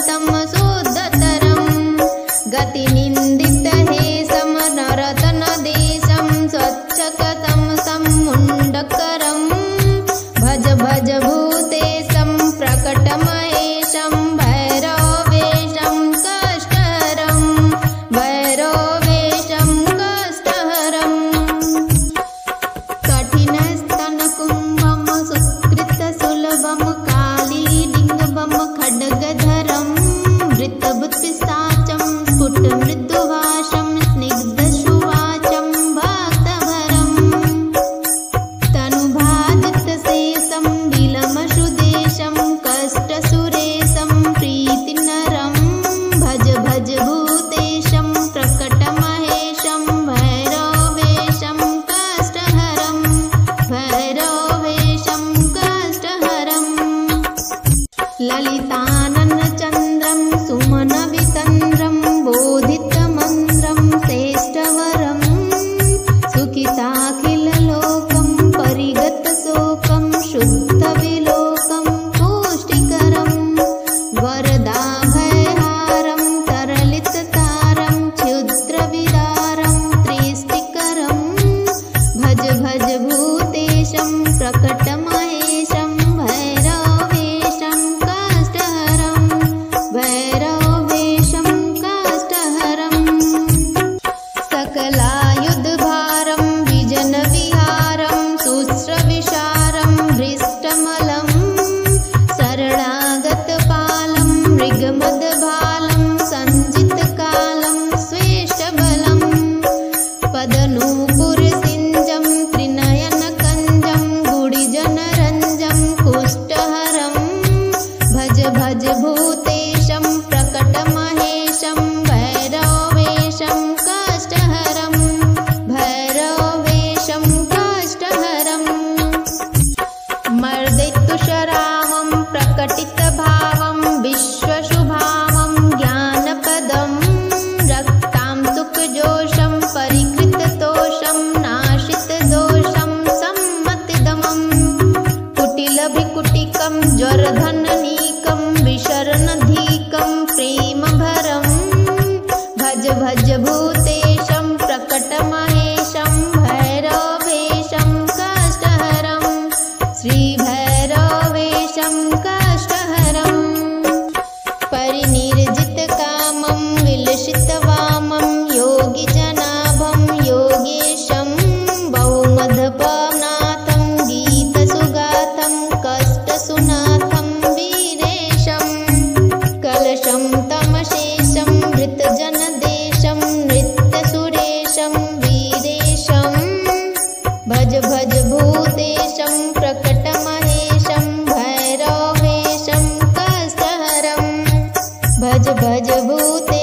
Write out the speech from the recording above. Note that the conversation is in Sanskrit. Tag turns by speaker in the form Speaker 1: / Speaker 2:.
Speaker 1: तं शोद्धतरं गतिनिन्दितहेशं नरतनदेशं स्वच्छकतं समुण्डकरं भज भज भूतेशं प्रकटमहेशं भैरवेशं कष्टहरं भैरवेशं कष्टहरं कठिनस्तनकुम्भं सुकृतसुलभं कालीलिङ्गं खड्गधरं वृत्तबुद्धिसाचं स्फुटमृदुभाषं स्निग्धसुवाचं भक्तभरं तनुभादितशेषं विलमसुदेशं कष्टसुरेशं प्रीतिनरं भज भज भूतेशं प्रकटमहेशं भैरवेशं कष्टहरं भैरवेशं कष्टहरं ललिताननचन्द्रं सुमनवितन्द्रं बोधितमन्त्रं श्रेष्ठवरं सुखिताखिललोकं परिगतशोकं शुद्धविलोकं पुष्टिकरं वरदाभयहारं तरलिततारं क्षुद्रविदारं त्रिष्टिकरं भज भज भूतेशं प्रकटमहेशं भैरवेशं कष्टहरं भैरवेशं कष्टहरं सकलायुधभारं विजनविहारं शुश्रविशारं भृष्टमलं शरणागतपालं मृगमदभालं सञ्जितकालं स्वेष्टबलं पदनूपुरसिञ्जं त्रिनयनकञ्जं गुडिजनरञ्जं कुष्ठहरं भज भज भूतेशं प्रकटमहेशं भैरवेशं कष्टहरं भैरवेशं कष्टहरं मर्दितुषरामं प्रकटितभावं विश्वशुभावं ज्ञानपदं रक्तां सुखजोषं परिकृततोषं नाशितदोषं सम्मतिदमं कुटिलभिकुटिकं ज्वरधननीकं विशरणधीकं प्रेमभरं भज भज भूतेशं प्रकटमहेशं भैरवेशं कष्टहरं श्रीभैरवेशं कष्टहरं परिनिर्जितकामं विलसितवामं योगिजनाभं योगेशं बहुमदपनाथं गीतसुगातं कष्टसुनाथं वीरेशं कलशं तमशेषं वृतजनदेशं नृत्यसुरेशं वीरेशं भज भज भूतेशं प्रकटमहेशं भैरवेशं कष्टहरं भज भज भूते